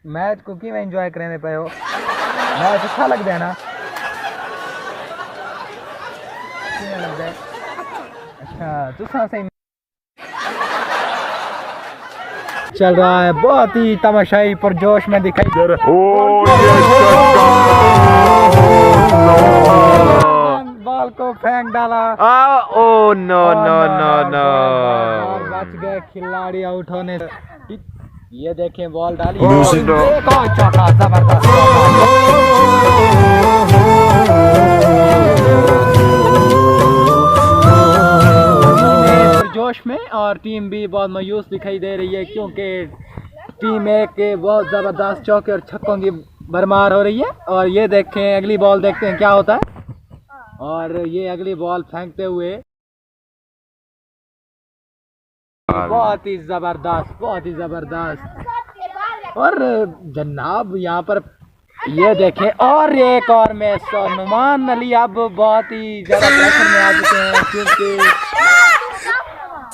Match को क्यों enjoy करने पे हो? मैच अच्छा लगता है ना? क्यों लगता है? अच्छा तुसा सही चल रहा है, बहुत ही तमाशाई पुरजोश में दिखाई दे रहा है। बॉल को फेंक डाला। Oh no no no no, और बच गए खिलाड़ी आउट होने से। ये देखें बॉल डाली, एक और चौका, जबरदस्त जोश में। और टीम भी बहुत मायूस दिखाई दे रही है क्योंकि टीम ए के बहुत जबरदस्त चौके और छक्कों की भरमार हो रही है। और ये देखें अगली बॉल, देखते हैं क्या होता है। और ये अगली बॉल फेंकते हुए बहुत ही जबरदस्त, बहुत ही जबरदस्त। और जनाब यहाँ पर ये देखें, और एक और मैच। नुमान अली अब बहुत ही ज्यादा प्रेशर में आ चुके हैं क्योंकि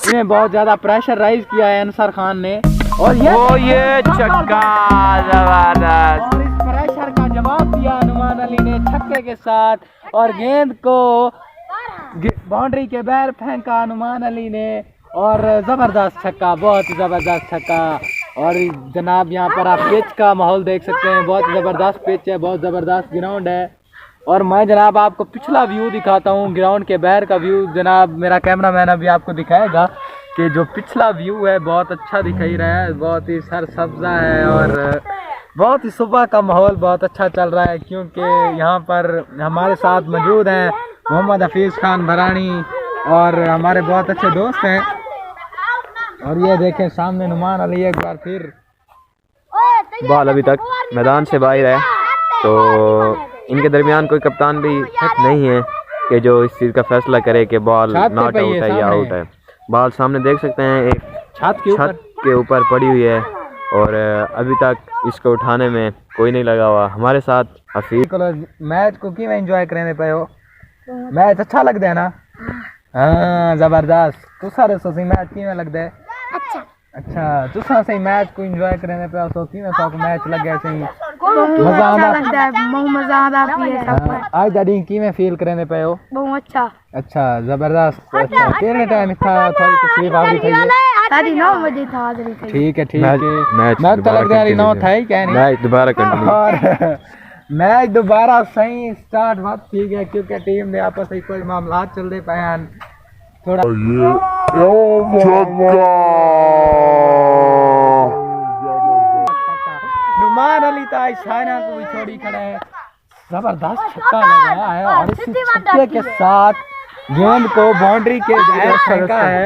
इन्हें बहुत ज्यादा प्रेशर राइज किया है अंसर खान ने। और ये छक्का जबरदस्त, और इस प्रेशर का जवाब दिया नुमान अली ने छक्के के साथ। और गेंद को बाउंड्री के बाहर फेंका नुमान अली ने, और जबरदस्त छक्का, बहुत ही जबरदस्त छक्का। और जनाब यहाँ पर आप पिच का माहौल देख सकते हैं, बहुत जबरदस्त पिच है, बहुत जबरदस्त ग्राउंड है। और मैं जनाब आपको पिछला व्यू दिखाता हूँ, ग्राउंड के बाहर का व्यू। जनाब मेरा कैमरामैन अभी आपको दिखाएगा कि जो पिछला व्यू है बहुत अच्छा दिखाई रहा है, बहुत ही सरसब्जा है। और बहुत ही सुबह का माहौल बहुत अच्छा चल रहा है क्योंकि यहाँ पर हमारे साथ मौजूद हैं मोहम्मद हफीज खान भरानी और हमारे बहुत अच्छे दोस्त हैं। और ये देखें सामने नुमान अली एक बार फिर। बॉल अभी तक मैदान से बाहर है, तो इनके दरमियान कोई कप्तान भी नहीं है कि जो इस चीज़ का फैसला करे कि बॉल नॉट आउट है या आउट है। बॉल सामने देख सकते हैं, एक छत के ऊपर पड़ी हुई है और अभी तक इसको उठाने में कोई नहीं लगा हुआ। हमारे साथ हफीज। मैच को क्यों एंजॉय करने पे हो? मैच अच्छा लगता है ना? हाँ जबरदस्त। तू सारे सोची मैच क्यों लगता है? अच्छा तुसा सही मैच को एंजॉय करने पे सो क्यों सो मैच लग गया सही मजा आता है, मजा आता है। आज दादी की फील करने पे हो? बहुत अच्छा जबरदस्त। अच्छा कितने टाइम था थोड़ी तशरीफ आवरी थी? 9 बजे था। ठीक है ठीक है। मैच तो लगता है 9 था ही, क्या नहीं? मैच दोबारा कंटिन्यू। और मैच दोबारा सही स्टार्ट बात ठीक है क्योंकि टीम में आपस में कोई मामला चल रहे पे हैं थोड़ा। नुमान अली ताई शायना को भी छोड़ी खड़ा है, जबरदस्त छक्का लगाया है और इस छक्के के साथ गेंद को बाउंड्री के बाहर फेंका है।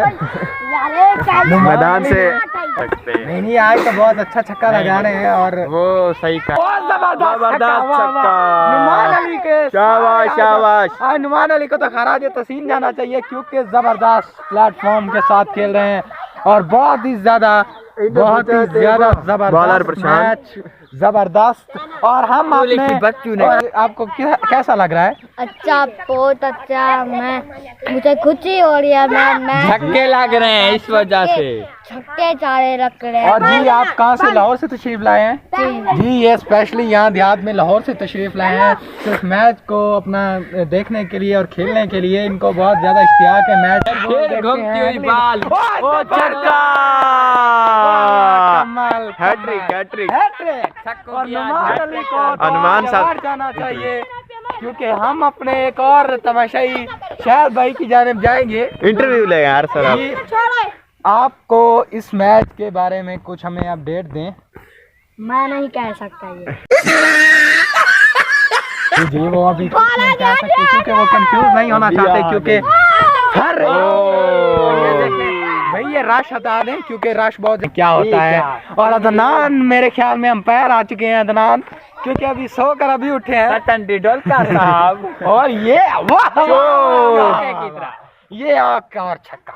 मैदान से नहीं आज तो बहुत अच्छा छक्का लगा रहे हैं और वो सही का जबरदस्त छक्का। नुमान अली के शाबाश शाबाश। आज नुमान अली को तो खराज तहसीन जाना चाहिए क्योंकि जबरदस्त प्लेटफॉर्म के साथ खेल रहे हैं और बहुत ही ज्यादा जबरदस्त मैच, जबरदस्त। और हम आपको कैसा लग रहा है? अच्छा, बहुत अच्छा। मुझे खुशी हो रही है। मैं छक्के लग रहे हैं इस वजह से, छक्के चारे रख रहे हैं। और जी आप कहाँ से? लाहौर से तशरीफ लाए हैं? जी ये स्पेशली यहाँ देहात में लाहौर से तशरीफ लाए हैं सिर्फ मैच को अपना देखने के लिए और खेलने के लिए। इनको बहुत ज्यादा इश्तियाक है मैच। घूमती हुई बॉल, ओ छक्का, हैट्रिक हैट्रिक। और नुमान अली को अनुमान साहब जाना चाहिए क्योंकि हम अपने एक और तमाशाई शायद भाई की जानिब जाएंगे। इंटरव्यू लेंगे यार सर आप। आपको इस मैच के बारे में कुछ हमें अपडेट दें। मैं नहीं कह सकता ये। जी वो अभी कुछ नहीं कह सकते क्योंकि वो कंफ्यूज नहीं होना चाहते क्योंकि हर भाई ये रश हटा दें क्योंकि रश बहुत क्या होता है। और अदनान मेरे ख्याल में अंपायर आ चुके हैं अदनान क्योंकि अभी सोकर अभी उठे हैं साहब। और ये और छक्का।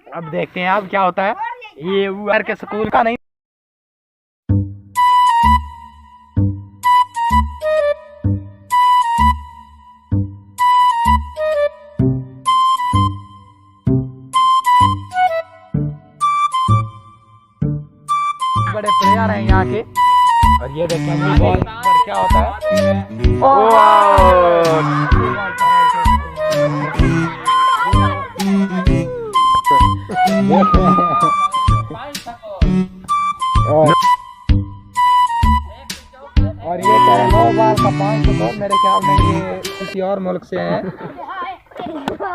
अब देखते हैं अब क्या होता है। ये ऊपर के स्कूल का नहीं। बड़े प्लेयर हैं यहाँ के। और ये देखिए अभी बॉल पर क्या होता है। और ये कह रहे 9 बार का 500 मेरे ख्याल में ये किसी और मुल्क से है।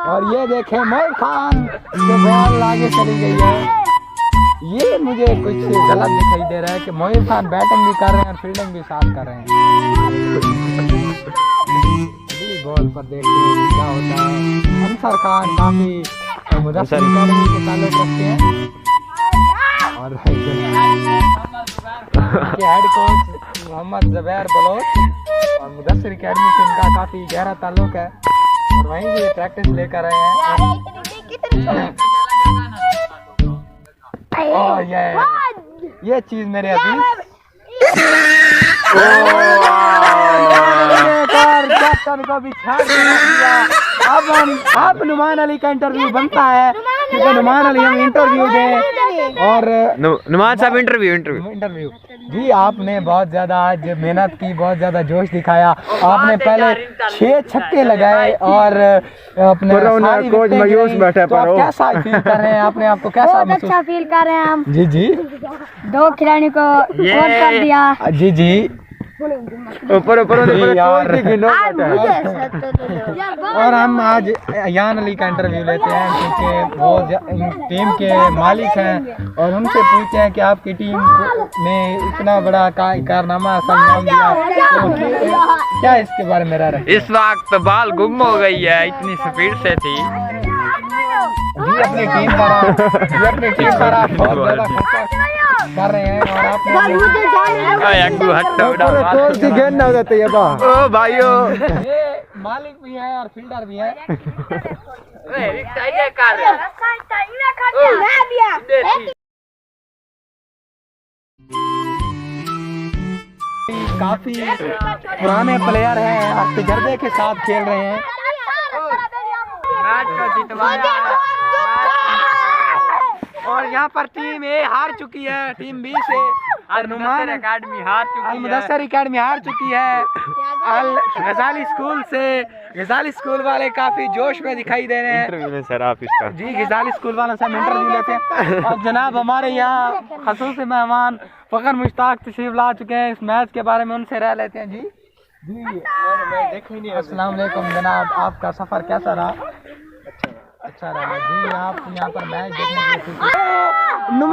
और ये देखें मोइन खान जो बॉल आगे चली गई है। ये मुझे कुछ गलत दिखाई दे रहा है कि मोइन खान बैटिंग भी कर रहे हैं और फील्डिंग भी साथ कर रहे हैं। बॉल पर देखते हैं क्या होता है। अंसर खान काफी मुदस्सिर अकेडमी के ताल्लुक रखते हैं और हेड कोच मोहम्मद ज़ुबैर बलोच और मुदस्सिर अकेडमी से इनका काफी गहरा ताल्लुक है और वहीं से प्रैक्टिस लेकर आए हैं। और ये चीज मेरे अजीज कैप्टन को भी छाड़ दिया। अब नुमान अली का इंटरव्यू बनता है क्योंकि नुमान अली हम इंटरव्यू दें और नुमान साहब इंटरव्यू जी आपने बहुत ज्यादा आज मेहनत की, बहुत ज्यादा जोश दिखाया। आपने पहले 6 छक्के लगाए और अपने कोच मायूस बैठे तो आप कैसा फील कर रहे हैं? आपने आपको कैसा बहुत अच्छा फील कर रहे हैं हम। जी जी 2 खिलाड़ियों को आउट कर दिया। जी जी ऊपर और हम आज यान अली का इंटरव्यू लेते हैं क्योंकि वो टीम के मालिक हैं और उनसे पूछते हैं कि आपकी टीम ने इतना बड़ा कारनामा अंजाम दिया तो क्या इसके बारे में रहा? इस वक्त बाल गुम हो गई है, इतनी स्पीड से थी। अपनी टीम पर आप बहुत ज्यादा फोकस कर रहे हैं और आपने ओ भाइयों मालिक भी है और फील्डर भी है। काफी पुराने प्लेयर हैं और तजर्बे के साथ खेल रहे हैं। मैच को जितवाया और यहाँ पर टीम ए हार चुकी है टीम बी से और नुमान अकेडमी हार चुकी है। मुदस्सिर अकेडमी हार चुकी है। गजाली स्कूल से गजाली स्कूल वाले काफी जोश में दिखाई दे रहे हैं। सर आप इसका जी गजाली स्कूल वालों से हम इंटरव्यू लेते हैं और जनाब हमारे यहाँ खसूसी मेहमान फखर मुश्ताक तशरीफ ला चुके हैं। इस मैच के बारे में उनसे राय लेते हैं। जी जी अस्सलाम वालेकुम जनाब, आपका सफर कैसा रहा? अच्छा रहा जी। आप यहाँ पर मैच देखने के लिए